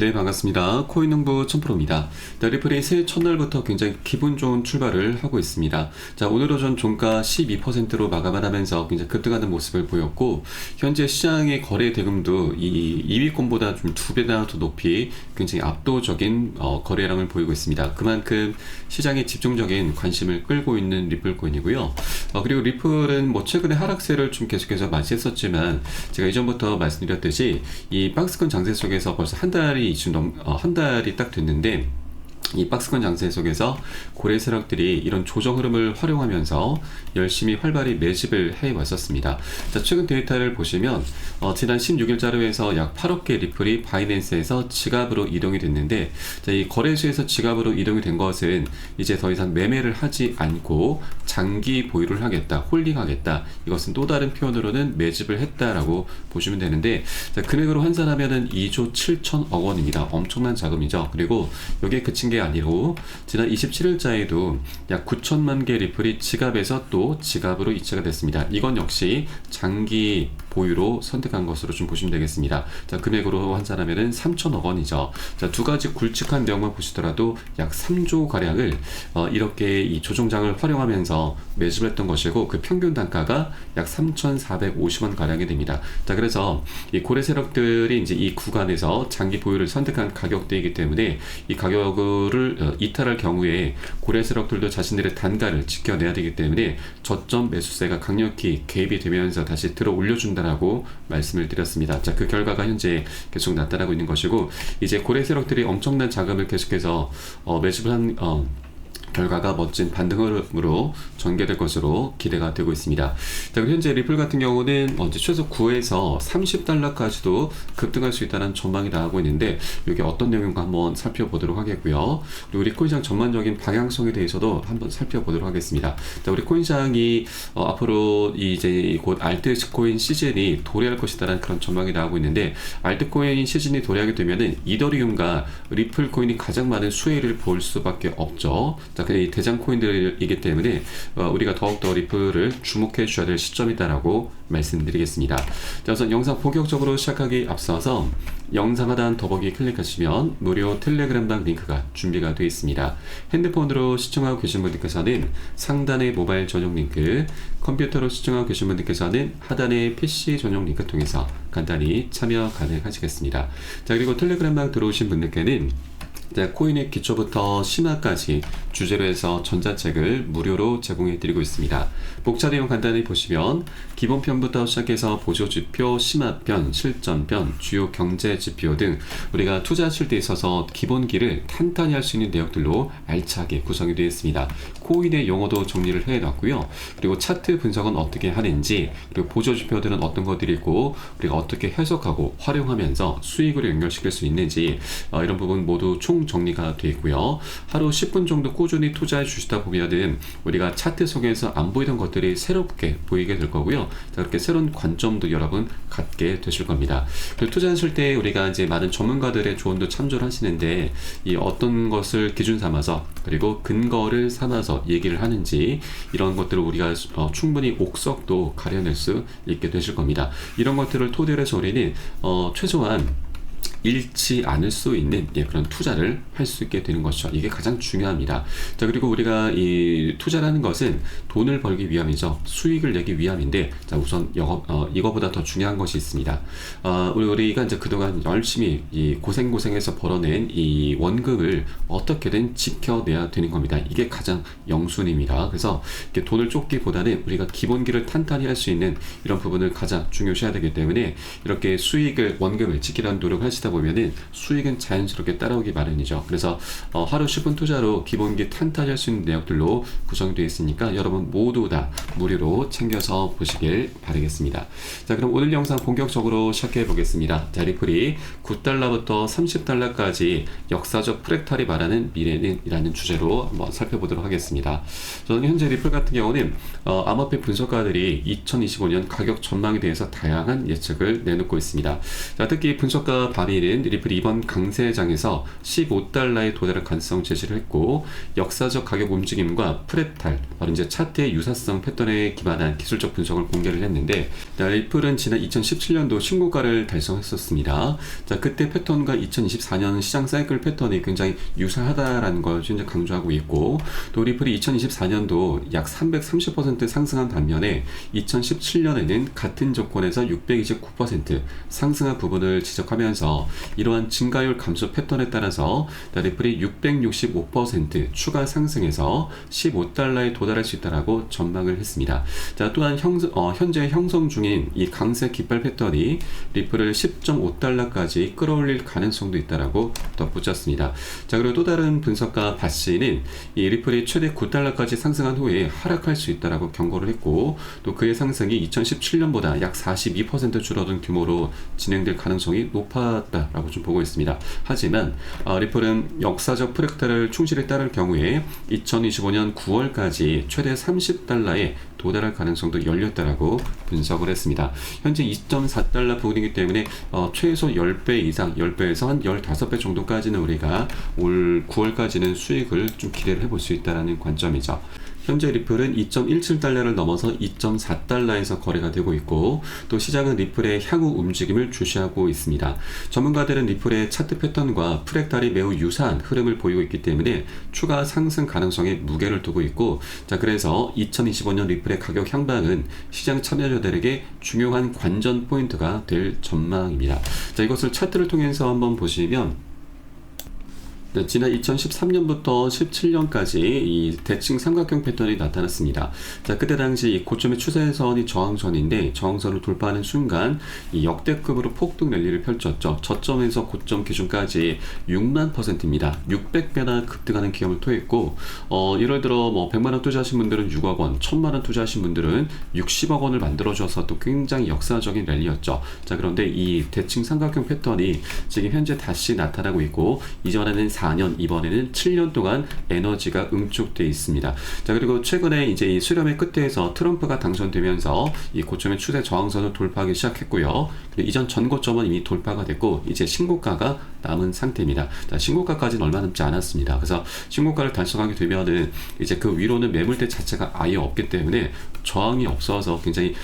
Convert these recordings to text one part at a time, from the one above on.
네, 반갑습니다. 코인농부 천프로입니다. 리플이 새해 첫날부터 굉장히 기분 좋은 출발을 하고 있습니다. 자, 오늘 오전 종가 12%로 마감을 하면서 굉장히 급등하는 모습을 보였고, 현재 시장의 거래 대금도 이 2위권보다 좀 2배나 더 높이 굉장히 압도적인 거래량을 보이고 있습니다. 그만큼 시장의 집중적인 관심을 끌고 있는 리플 코인이고요. 그리고 리플은 뭐 최근에 하락세를 좀 계속해서 맞이했었지만, 제가 이전부터 말씀드렸듯이 이 박스권 장세 속에서 벌써 한 달이 딱 됐는데, 이 박스권 장세 속에서 고래 세력들이 이런 조정 흐름을 활용하면서 열심히 활발히 매집을 해왔었습니다. 자, 최근 데이터를 보시면 지난 16일 자료에서 약 8억 개 리플이 바이낸스에서 지갑으로 이동이 됐는데, 자, 이 거래소에서 지갑으로 이동이 된 것은 이제 더 이상 매매를 하지 않고 장기 보유를 하겠다, 홀딩하겠다, 이것은 또 다른 표현으로는 매집을 했다라고 보시면 되는데, 자, 금액으로 환산하면은 2조 7천억 원입니다. 엄청난 자금이죠. 그리고 여기에 그친 게 아니고 지난 27일자에도 약 9천만 개 리플이 지갑에서 또 지갑으로 이체가 됐습니다. 이건 역시 장기 보유로 선택한 것으로 좀 보시면 되겠습니다. 자, 금액으로 환산하면은 3천억 원이죠. 자, 두 가지 굵직한 내용만 보시더라도 약 3조 가량을 이렇게 이 조정장을 활용하면서 매집을 했던 것이고, 그 평균 단가가 약 3,450원 가량이 됩니다. 자, 그래서 이 고래 세력들이 이제 이 구간에서 장기 보유를 선택한 가격대이기 때문에 이 가격을 이탈할 경우에 고래 세력들도 자신들의 단가를 지켜내야 되기 때문에 저점 매수세가 강력히 개입이 되면서 다시 들어 올려준다라고 말씀을 드렸습니다. 자, 그 결과가 현재 계속 나타나고 있는 것이고, 이제 고래 세력들이 엄청난 자금을 계속해서 매집을 한 결과가 멋진 반등으로 전개될 것으로 기대가 되고 있습니다. 자, 그리고 현재 리플 같은 경우는 최소 9에서 30달러까지도 급등할 수 있다는 전망이 나오고 있는데, 이게 어떤 내용인가 한번 살펴보도록 하겠고요. 그리고 우리 코인시장 전반적인 방향성에 대해서도 한번 살펴보도록 하겠습니다. 자, 우리 코인시장이 앞으로 이제 곧 알트코인 시즌이 도래할 것이다라는 그런 전망이 나오고 있는데, 알트코인 시즌이 도래하게 되면은 이더리움과 리플 코인이 가장 많은 수혜를 볼 수밖에 없죠. 자, 이 대장 코인들이기 때문에 우리가 더욱더 리플을 주목해 주셔야 될 시점이다라고 말씀드리겠습니다. 자, 우선 영상 본격적으로 시작하기 앞서서 영상 하단 더보기 클릭하시면 무료 텔레그램방 링크가 준비가 되어 있습니다. 핸드폰으로 시청하고 계신 분들께서는 상단의 모바일 전용 링크, 컴퓨터로 시청하고 계신 분들께서는 하단의 PC 전용 링크 통해서 간단히 참여 가능하시겠습니다. 자, 그리고 텔레그램방 들어오신 분들께는 코인의 기초부터 심화까지 주제로 해서 전자책을 무료로 제공해 드리고 있습니다. 목차 내용 간단히 보시면 기본편부터 시작해서 보조지표, 심화편, 실전편, 주요 경제지표 등 우리가 투자하실 때 있어서 기본기를 탄탄히 할 수 있는 내용들로 알차게 구성이 되어 있습니다. 코인의 용어도 정리를 해놨고요. 그리고 차트 분석은 어떻게 하는지, 그리고 보조지표들은 어떤 것들이 있고 우리가 어떻게 해석하고 활용하면서 수익으로 연결시킬 수 있는지, 이런 부분 모두 총 정리가 되어 있고요. 하루 10분 정도 꾸준히 투자해 주시다 보면은 우리가 차트 속에서 안 보이던 것들이 새롭게 보이게 될 거고요. 자, 그렇게 새로운 관점도 여러분 갖게 되실 겁니다. 그리고 투자하실 때 우리가 이제 많은 전문가들의 조언도 참조를 하시는데, 이 어떤 것을 기준 삼아서 그리고 근거를 삼아서 얘기를 하는지, 이런 것들을 우리가 충분히 옥석도 가려낼 수 있게 되실 겁니다. 이런 것들을 토대로 해서 우리는 최소한 잃지 않을 수 있는 그런 투자를 할 수 있게 되는 것이죠. 이게 가장 중요합니다. 자, 그리고 우리가 이 투자라는 것은 돈을 벌기 위함이죠. 수익을 내기 위함인데, 자, 우선 이거보다 더 중요한 것이 있습니다. 우리가 이제 그동안 열심히 고생해서 벌어낸 이 원금을 어떻게든 지켜내야 되는 겁니다. 이게 가장 영순입니다. 그래서 이렇게 돈을 쫓기보다는 우리가 기본기를 탄탄히 할 수 있는 이런 부분을 가장 중요시해야 되기 때문에, 이렇게 원금을 지키려는 노력을 하시다 보면은 수익은 자연스럽게 따라오기 마련이죠. 그래서 하루 10분 투자로 기본기 탄탄히 할 수 있는 내역들로 구성되어 있으니까 여러분 모두 다 무료로 챙겨서 보시길 바라겠습니다. 자, 그럼 오늘 영상 본격적으로 시작해 보겠습니다. 자, 리플이 9달러부터 30달러까지 역사적 프랙탈이 말하는 미래는 이라는 주제로 한번 살펴보도록 하겠습니다. 저는 현재 리플 같은 경우는 암호화폐 분석가들이 2025년 가격 전망에 대해서 다양한 예측을 내놓고 있습니다. 자, 특히 분석가 바비는 리플이 이번 강세장에서 15달러에 도달할 가능성 제시를 했고, 역사적 가격 움직임과 프랩탈, 바로 이제 차트의 유사성 패턴에 기반한 기술적 분석을 공개를 했는데, 리플은 지난 2017년도 신고가를 달성했었습니다. 자, 그때 패턴과 2024년 시장 사이클 패턴이 굉장히 유사하다라는 걸 현재 강조하고 있고, 또 리플이 2024년도 약 330% 상승한 반면에 2017년에는 같은 조건에서 629% 상승한 부분을 지적하면서, 이러한 증가율 감소 패턴에 따라서 리플이 665% 추가 상승해서 15달러에 도달할 수 있다라고 전망을 했습니다. 자, 또한 현재 형성 중인 이 강세 깃발 패턴이 리플을 10.5달러까지 끌어올릴 가능성도 있다라고 덧붙였습니다. 자, 그리고 또 다른 분석가 바시는 이 리플이 최대 9달러까지 상승한 후에 하락할 수 있다라고 경고를 했고, 또 그의 상승이 2017년보다 약 42% 줄어든 규모로 진행될 가능성이 높았다라고 좀 보고 있습니다. 하지만 리플은 역사적 프랙탈을 충실히 따를 경우에 2025년 9월까지 최대 30달러에 도달할 가능성도 열렸다라고 분석을 했습니다. 현재 2.4달러 부근이기 때문에 최소 10배 이상, 10배에서 한 15배 정도까지는 우리가 올 9월까지는 수익을 좀 기대를 해볼 수 있다는 관점이죠. 현재 리플은 2.17달러를 넘어서 2.4달러에서 거래가 되고 있고, 또 시장은 리플의 향후 움직임을 주시하고 있습니다. 전문가들은 리플의 차트 패턴과 프랙탈이 매우 유사한 흐름을 보이고 있기 때문에 추가 상승 가능성에 무게를 두고 있고, 자, 그래서 2025년 리플의 가격 향방은 시장 참여자들에게 중요한 관전 포인트가 될 전망입니다. 자, 이것을 차트를 통해서 한번 보시면, 지난 2013년부터 17년까지 이 대칭 삼각형 패턴이 나타났습니다. 자, 그때 당시 이 고점의 추세선이 저항선인데, 저항선을 돌파하는 순간 이 역대급으로 폭등 랠리를 펼쳤죠. 저점에서 고점 기준까지 6만%입니다. 600배나 급등하는 기염을 토했고, 예를 들어 100만원 투자하신 분들은 6억 원, 1000만원 투자하신 분들은 60억 원을 만들어줘서 또 굉장히 역사적인 랠리였죠. 자, 그런데 이 대칭 삼각형 패턴이 지금 현재 다시 나타나고 있고, 이전에는 4년, 이번에는 7년 동안 에너지가 응축되어 있습니다. 자, 그리고 최근에 이제 이 수렴의 끝에서 트럼프가 당선되면서 이 고점의 추세 저항선을 돌파하기 시작했고요. 그리고 이전 전고점은 이미 돌파가 됐고, 이제 신고가가 남은 상태입니다. 자, 신고가까지는 얼마 남지 않았습니다. 그래서 신고가를 달성하게 되면은 이제 그 위로는 매물대 자체가 아예 없기 때문에 저항이 없어서 굉장히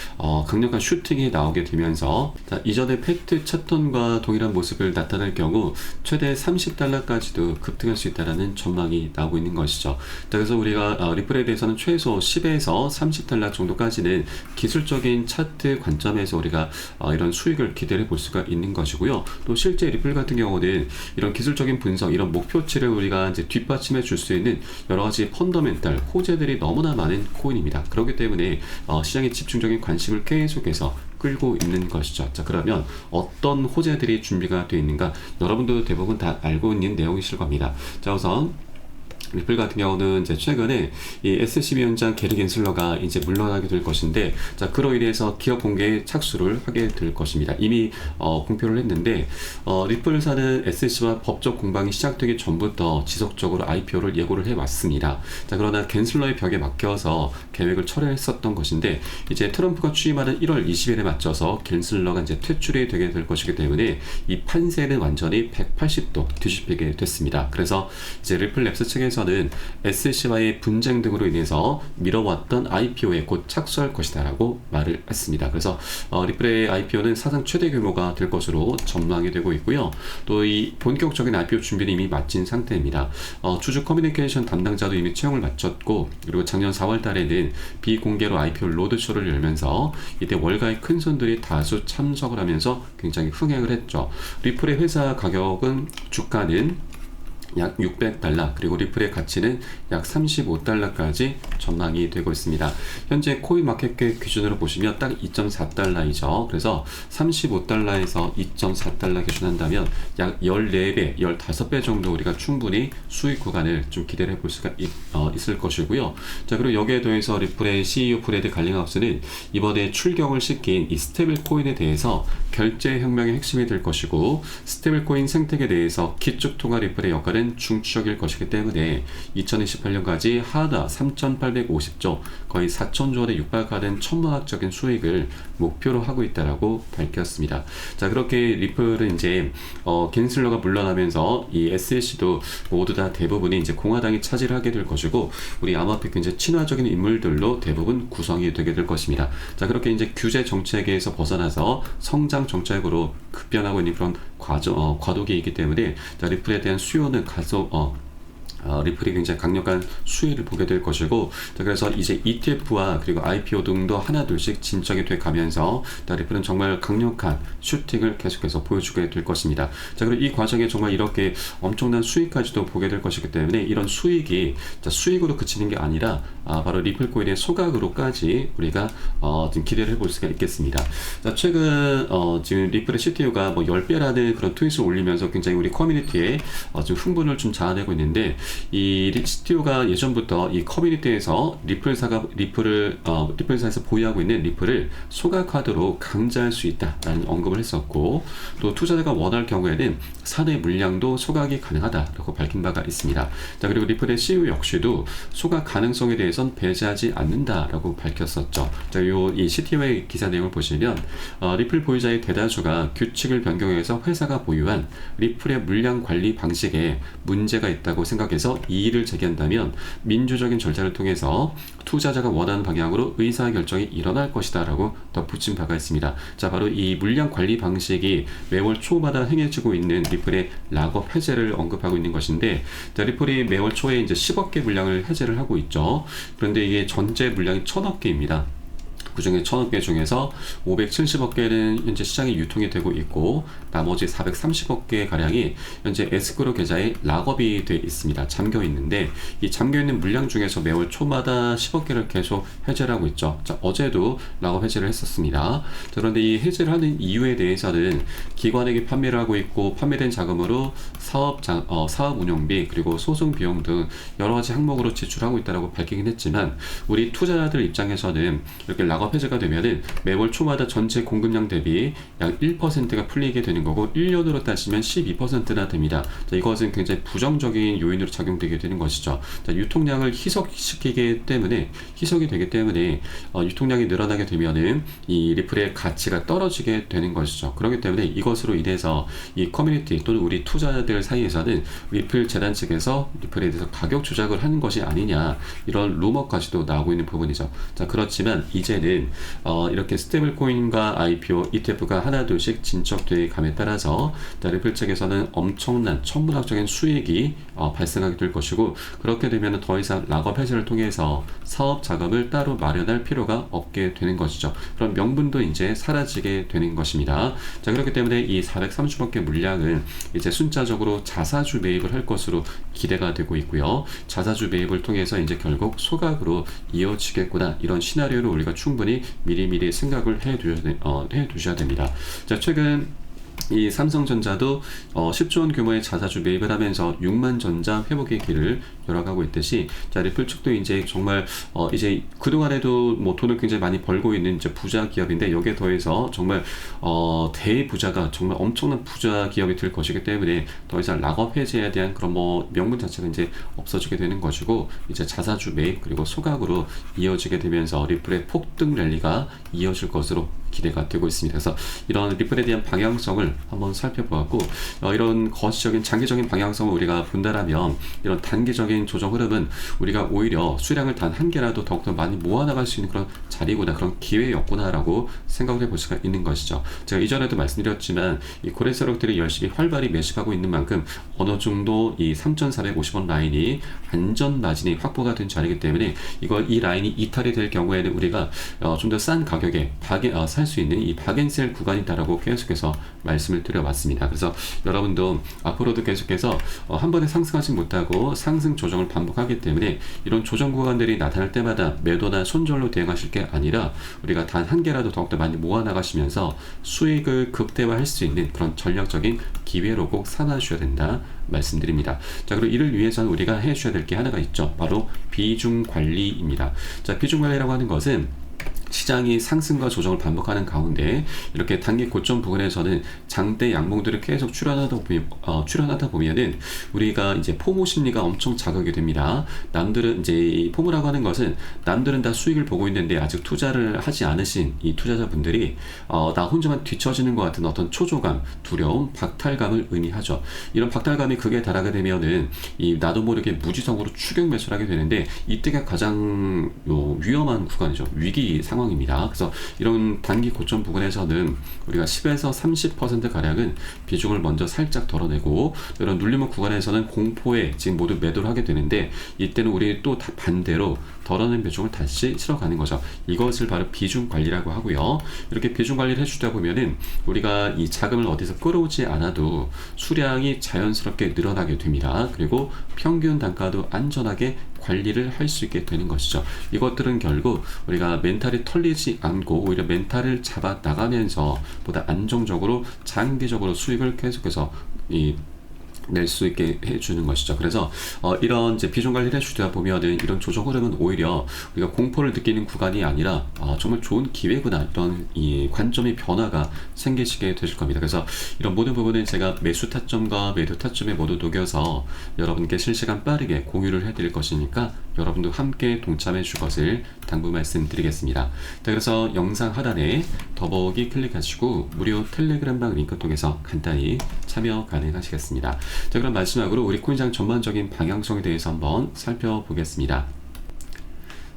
강력한 슈팅이 나오게 되면서, 자, 이전의 패트 차턴과 동일한 모습을 나타낼 경우 최대 30달러까지도 급등할 수 있다는 전망이 나오고 있는 것이죠. 자, 그래서 우리가 리플에 대해서는 최소 10에서 30달러 정도까지는 기술적인 차트 관점에서 우리가 이런 수익을 기대해 볼 수가 있는 것이고요. 또 실제 리플 같은 경우는 이런 기술적인 분석, 이런 목표치를 우리가 이제 뒷받침해 줄 수 있는 여러 가지 펀더멘탈 호재들이 너무나 많은 코인입니다. 그렇기 때문에 시장의 집중적인 관심을 계속해서 끌고 있는 것이죠. 자, 그러면 어떤 호재들이 준비가 되어 있는가? 여러분도 대부분 다 알고 있는 내용이실 겁니다. 자, 우선 리플 같은 경우는 이제 최근에 이 SC 위원장 게리 겐슬러가 이제 물러나게 될 것인데, 자, 그로 인해서 기업 공개에 착수를 하게 될 것입니다. 이미 공표를 했는데, 리플사는 SC와 법적 공방이 시작되기 전부터 지속적으로 IPO를 예고를 해왔습니다. 자, 그러나 겐슬러의 벽에 막혀서 계획을 철회했었던 것인데, 이제 트럼프가 취임하는 1월 20일에 맞춰서 겐슬러가 이제 퇴출이 되게 될 것이기 때문에 이 판세는 완전히 180도 뒤집히게 됐습니다. 그래서 이제 리플랩스 측에서 는 SC와의 분쟁 등으로 인해서 미뤄왔던 IPO에 곧 착수할 것이다 라고 말을 했습니다. 그래서 리플의 IPO는 사상 최대 규모가 될 것으로 전망이 되고 있고요. 또 이 본격적인 IPO 준비는 이미 마친 상태입니다. 주주 커뮤니케이션 담당자도 이미 채용을 마쳤고, 그리고 작년 4월 달에는 비공개로 IPO 로드쇼를 열면서 이때 월가의 큰 손들이 다수 참석을 하면서 굉장히 흥행을 했죠. 리플의 회사 가격은, 주가는 약 600달러, 그리고 리플의 가치는 약 35달러까지 전망이 되고 있습니다. 현재 코인마켓캡 기준으로 보시면 딱 2.4달러이죠. 그래서 35달러에서 2.4달러 기준한다면 약 14배, 15배 정도 우리가 충분히 수익 구간을 좀 기대를 해볼 수가 있을 것이고요. 자, 그리고 여기에 더해서 리플의 CEO 브래드 갈링하우스는 이번에 출격을 시킨 이 스테이블 코인에 대해서 결제 혁명의 핵심이 될 것이고, 스테이블 코인 생태계에 대해서 기축통화 리플의 역할은 되는 중추적일 것이기 때문에 2028년까지 하나 3,850조, 거의 4,000조 원에 육박하는 천문학적인 수익을 목표로 하고 있다라고 밝혔습니다. 자, 그렇게 리플은 이제 겐슬러가 물러나면서 이 SEC도 모두 다 대부분이 이제 공화당이 차지하게 될 것이고, 우리 암호화폐 굉장히 친화적인 인물들로 대부분 구성이 되게 될 것입니다. 자, 그렇게 이제 규제 정책에서 벗어나서 성장 정책으로 급변하고 있는 그런 과도기이기 때문에, 자, 리플에 대한 수요는 리플이 굉장히 강력한 수혜를 보게 될 것이고, 자, 그래서 이제 ETF와 그리고 IPO 등도 하나둘씩 진척이 돼 가면서, 자, 리플은 정말 강력한 슈팅을 계속해서 보여주게 될 것입니다. 자, 그리고 이 과정에 정말 이렇게 엄청난 수익까지도 보게 될 것이기 때문에, 이런 수익이 수익으로 그치는 게 아니라 바로 리플 코인의 소각으로까지 우리가 지금 기대를 해볼 수가 있겠습니다. 자, 최근 지금 리플의 CTO가 뭐 10배라는 그런 트윗을 올리면서 굉장히 우리 커뮤니티에 좀 흥분을 좀 자아내고 있는데, 이 CTO가 예전부터 이 커뮤니티에서 리플사에서 보유하고 있는 리플을 소각하도록 강제할 수 있다라는 언급을 했었고, 또 투자자가 원할 경우에는 사내 물량도 소각이 가능하다라고 밝힌 바가 있습니다. 자, 그리고 리플의 CEO 역시도 소각 가능성에 대해선 배제하지 않는다라고 밝혔었죠. 자, 이 CTO의 기사 내용을 보시면 리플 보유자의 대다수가 규칙을 변경해서 회사가 보유한 리플의 물량 관리 방식에 문제가 있다고 생각해서 이의를 제기한다면 민주적인 절차를 통해서 투자자가 원하는 방향으로 의사결정이 일어날 것이다 라고 덧붙인 바가 있습니다. 자, 바로 이 물량 관리 방식이 매월 초마다 행해지고 있는 리플의 락업 해제를 언급하고 있는 것인데, 자, 리플이 매월 초에 이제 10억 개 물량을 해제를 하고 있죠. 그런데 이게 전체 물량이 1,000억 개입니다. 그 중에 1,000억 개 중에서 570억 개는 현재 시장에 유통이 되고 있고, 나머지 430억 개 가량이 현재 에스크로 계좌에 락업이 돼 있습니다. 잠겨 있는데, 이 잠겨 있는 물량 중에서 매월 초마다 10억 개를 계속 해제를 하고 있죠. 자, 어제도 락업 해제를 했었습니다. 자, 그런데 이 해제를 하는 이유에 대해서는 기관에게 판매를 하고 있고, 판매된 자금으로 사업 운영비 그리고 소송 비용 등 여러 가지 항목으로 지출하고 있다고 밝히긴 했지만, 우리 투자자들 입장에서는 이렇게 락업 해제가 되면은 매월 초마다 전체 공급량 대비 약 1%가 풀리게 되는 거고, 1년으로 따지면 12%나 됩니다. 자, 이것은 굉장히 부정적인 요인으로 작용되게 되는 것이죠. 자, 유통량을 희석이 되기 때문에 유통량이 늘어나게 되면은 이 리플의 가치가 떨어지게 되는 것이죠. 그렇기 때문에 이것으로 인해서 이 커뮤니티 또는 우리 투자자들 사이에서는 리플 재단 측에서 리플에 대해서 가격 조작을 하는 것이 아니냐, 이런 루머까지도 나오고 있는 부분이죠. 자, 그렇지만 이제는 이렇게 스테이블 코인과 IPO, ETF가 하나둘씩 진척되어 감에 따라서, 리플 측에서는 엄청난 천문학적인 수익이 발생하게 될 것이고, 그렇게 되면 더 이상 락업 해제를 통해서 사업 자금을 따로 마련할 필요가 없게 되는 것이죠. 그런 명분도 이제 사라지게 되는 것입니다. 자, 그렇기 때문에 이 430억 개 물량은 이제 순차적으로 자사주 매입을 할 것으로 기대가 되고 있고요. 자사주 매입을 통해서 이제 결국 소각으로 이어지겠구나, 이런 시나리오를 우리가 충분히 미리미리 생각을 해두셔야 됩니다. 자, 최근 이 삼성전자도 10조 원 규모의 자사주 매입을 하면서 6만 전자 회복의 길을 열어가고 있듯이, 자, 리플 측도 이제 정말 이제 그동안에도 뭐 돈을 굉장히 많이 벌고 있는 이제 부자 기업인데, 여기에 더해서 정말 대부자가 정말 엄청난 부자 기업이 될 것이기 때문에 더 이상 락업 해제에 대한 그런 뭐 명분 자체가 이제 없어지게 되는 것이고, 이제 자사주 매입 그리고 소각으로 이어지게 되면서 리플의 폭등 랠리가 이어질 것으로 기대가 되고 있습니다. 그래서 이런 리플에 대한 방향성을 한번 살펴보았고, 이런 거시적인 장기적인 방향성을 우리가 분단하면 이런 단기적인 조정 흐름은 우리가 오히려 수량을 단 한 개라도 더욱더 많이 모아나갈 수 있는 그런 자리구나, 그런 기회였구나라고 생각을 해볼 수가 있는 것이죠. 제가 이전에도 말씀드렸지만 이 고래세력들이 열심히 활발히 매집하고 있는 만큼 어느 정도 이 3,450원 라인이 안전 마진이 확보가 된 자리이기 때문에, 이 라인이 이탈이 될 경우에는 우리가 좀 더 싼 가격에 살 수 있는 이 박앤셀 구간이다라고 계속해서 말씀을 드려왔습니다. 그래서 여러분도 앞으로도 계속해서 한 번에 상승하지 못하고 상승 조정을 반복하기 때문에, 이런 조정 구간들이 나타날 때마다 매도나 손절로 대응하실 게 아니라 우리가 단 한 개라도 더욱더 많이 모아나가시면서 수익을 극대화할 수 있는 그런 전략적인 기회로 꼭 삼아주셔야 된다 말씀드립니다. 자, 그리고 이를 위해서는 우리가 해주셔야 될 게 하나가 있죠. 바로 비중 관리입니다. 자, 비중 관리라고 하는 것은 시장이 상승과 조정을 반복하는 가운데 이렇게 단기 고점 부근에서는 장대 양봉들을 계속 출현하다 보면은 우리가 이제 포모 심리가 엄청 자극이 됩니다. 남들은 이제 이 포모라고 하는 것은 남들은 다 수익을 보고 있는데 아직 투자를 하지 않으신 이 투자자분들이 나 혼자만 뒤처지는 것 같은 어떤 초조감, 두려움, 박탈감을 의미하죠. 이런 박탈감이 극에 달하게 되면은 이 나도 모르게 무지성으로 추격 매수를 하게 되는데 이때가 가장 위험한 구간이죠. 위기 상황입니다. 그래서 이런 단기 고점 부근에서는 우리가 10에서 30% 가량은 비중을 먼저 살짝 덜어내고 이런 눌림목 구간에서는 공포에 지금 모두 매도를 하게 되는데 이때는 우리 또 반대로 덜어낸 비중을 다시 실어가는 거죠. 이것을 바로 비중 관리라고 하고요. 이렇게 비중 관리를 해주다 보면은 우리가 이 자금을 어디서 끌어오지 않아도 수량이 자연스럽게 늘어나게 됩니다. 그리고 평균 단가도 안전하게 관리를 할 수 있게 되는 것이죠. 이것들은 결국 우리가 멘탈이 털리지 않고 오히려 멘탈을 잡아 나가면서 보다 안정적으로 장기적으로 수익을 계속해서 낼 수 있게 해주는 것이죠. 그래서 이런 이제 비중 관리를 해주다 보면은 이런 조정 흐름은 오히려 우리가 공포를 느끼는 구간이 아니라 정말 좋은 기회구나 이런 이 관점의 변화가 생기시게 되실 겁니다. 그래서 이런 모든 부분은 제가 매수 타점과 매도 타점에 모두 녹여서 여러분께 실시간 빠르게 공유를 해드릴 것이니까 여러분도 함께 동참해 줄 것을 당부 말씀드리겠습니다. 자, 그래서 영상 하단에 더보기 클릭하시고 무료 텔레그램방 링크 통해서 간단히 참여 가능하시겠습니다. 자, 그럼 마지막으로 우리 코인시장 전반적인 방향성에 대해서 한번 살펴보겠습니다.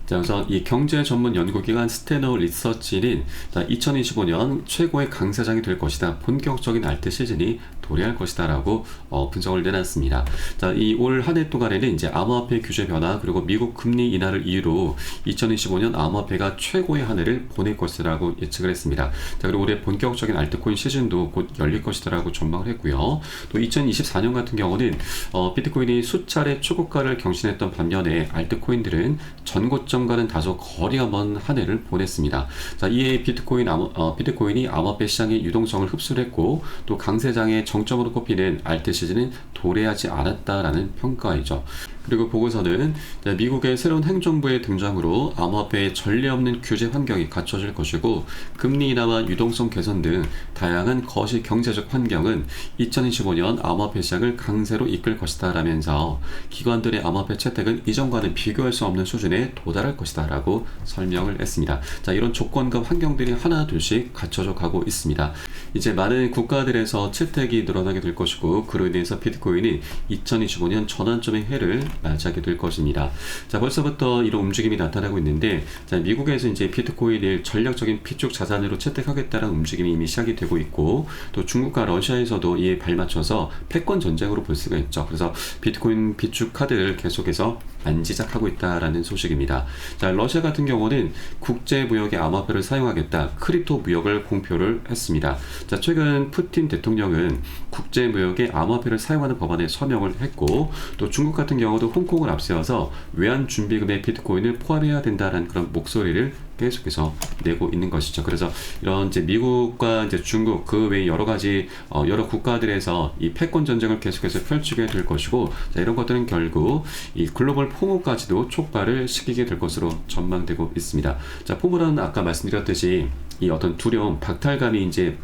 자, 우선 이 경제 전문 연구기관 스테너 리서치는 2025년 최고의 강세장이 될 것이다. 본격적인 알트 시즌이 도래할 것이다 라고 분석을 내놨습니다. 자, 이 올 한 해 동안에는 이제 암호화폐 규제 변화 그리고 미국 금리 인하를 이유로 2025년 암호화폐가 최고의 한 해를 보낼 것이라고 예측을 했습니다. 자, 그리고 올해 본격적인 알트코인 시즌도 곧 열릴 것이라고 전망을 했고요. 또 2024년 같은 경우는 비트코인이 수차례 초고가를 경신했던 반면에 알트코인들은 전고점과는 다소 거리가 먼 한 해를 보냈습니다. 자, 이에 비트코인이 암호화폐 시장의 유동성을 흡수를 했고 또 강세장의 정점으로 꼽히는 알트 시즌은 도래하지 않았다라는 평가이죠. 그리고 보고서는 미국의 새로운 행정부의 등장으로 암호화폐의 전례 없는 규제 환경이 갖춰질 것이고 금리 인하와 유동성 개선 등 다양한 거시 경제적 환경은 2025년 암호화폐 시장을 강세로 이끌 것이다 라면서 기관들의 암호화폐 채택은 이전과는 비교할 수 없는 수준에 도달할 것이다 라고 설명을 했습니다. 자, 이런 조건과 환경들이 하나 둘씩 갖춰져 가고 있습니다. 이제 많은 국가들에서 채택이 늘어나게 될 것이고 그로 인해서 비트코인이 2025년 전환점의 해를 맞이하게 될 것입니다. 자, 벌써부터 이런 움직임이 나타나고 있는데 자, 미국에서 이제 비트코인을 전략적인 비축 자산으로 채택하겠다는 움직임이 이미 시작이 되고 있고 또 중국과 러시아에서도 이에 발맞춰서 패권 전쟁으로 볼 수가 있죠. 그래서 비트코인 비축 카드를 계속해서 안지작하고 있다라는 소식입니다. 자, 러시아 같은 경우는 국제 무역의 암호화폐를 사용하겠다 크립토 무역을 공표를 했습니다. 자, 최근 푸틴 대통령은 국제 무역의 암호화폐를 사용하는 법안에 서명을 했고 또 중국 같은 경우도 홍콩을 앞세워서 외환 준비금에 비트코인을 포함해야 된다는 그런 목소리를 계속해서 내고 있는 것이죠. 그래서 이런 이제 미국과 이제 중국 그 외 여러 가지 여러 국가들에서 이 패권 전쟁을 계속해서 펼치게 될 것이고 자, 이런 것들은 결국 이 글로벌 포모까지도 촉발을 시키게 될 것으로 전망되고 있습니다. 자, 포모는 아까 말씀드렸듯이 이 어떤 두려움, 박탈감이 이제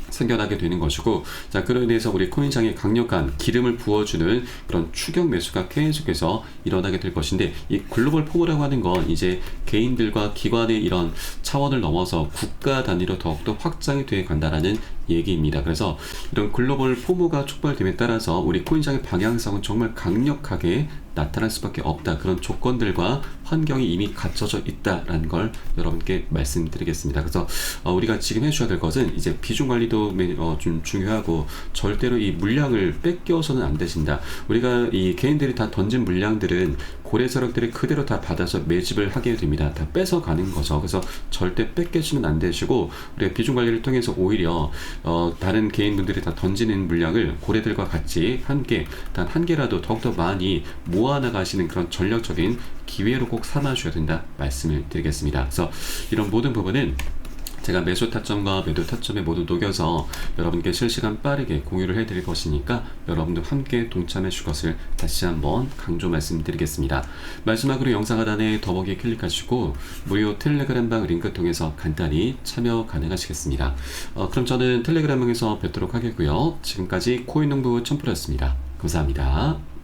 생겨나게 되는 것이고 자, 그로 인해서 우리 코인시장에 강력한 기름을 부어주는 그런 추격 매수가 계속해서 일어나게 될 것인데 이 글로벌 포모라고 하는 건 이제 개인들과 기관의 이런 차원을 넘어서 국가 단위로 더욱더 확장이 되어 간다라는 얘기입니다. 그래서 이런 글로벌 포모가 촉발됨에 따라서 우리 코인시장의 방향성은 정말 강력하게 나타날 수밖에 없다. 그런 조건들과 환경이 이미 갖춰져 있다라는 걸 여러분께 말씀드리겠습니다. 그래서 우리가 지금 해줘야 될 것은 이제 비중 관리도 좀 중요하고 절대로 이 물량을 뺏겨서는 안 되신다. 우리가 이 개인들이 다 던진 물량들은 고래 세력들이 그대로 다 받아서 매집을 하게 됩니다. 다 뺏어가는 거죠. 그래서 절대 뺏기시면 안 되시고 우리가 비중 관리를 통해서 오히려 다른 개인분들이 다 던지는 물량을 고래들과 같이 단 한 개라도 더욱더 많이 모아나가시는 그런 전략적인 기회로 꼭 삼아주셔야 된다 말씀을 드리겠습니다. 그래서 이런 모든 부분은 제가 매수 타점과 매도 타점에 모두 녹여서 여러분께 실시간 빠르게 공유를 해드릴 것이니까 여러분도 함께 동참해 주실 것을 다시 한번 강조 말씀드리겠습니다. 마지막으로 영상 하단에 더보기 클릭하시고 무료 텔레그램방 링크 통해서 간단히 참여 가능하시겠습니다. 그럼 저는 텔레그램방에서 뵙도록 하겠고요. 지금까지 코인농부 첨프로였습니다. 감사합니다.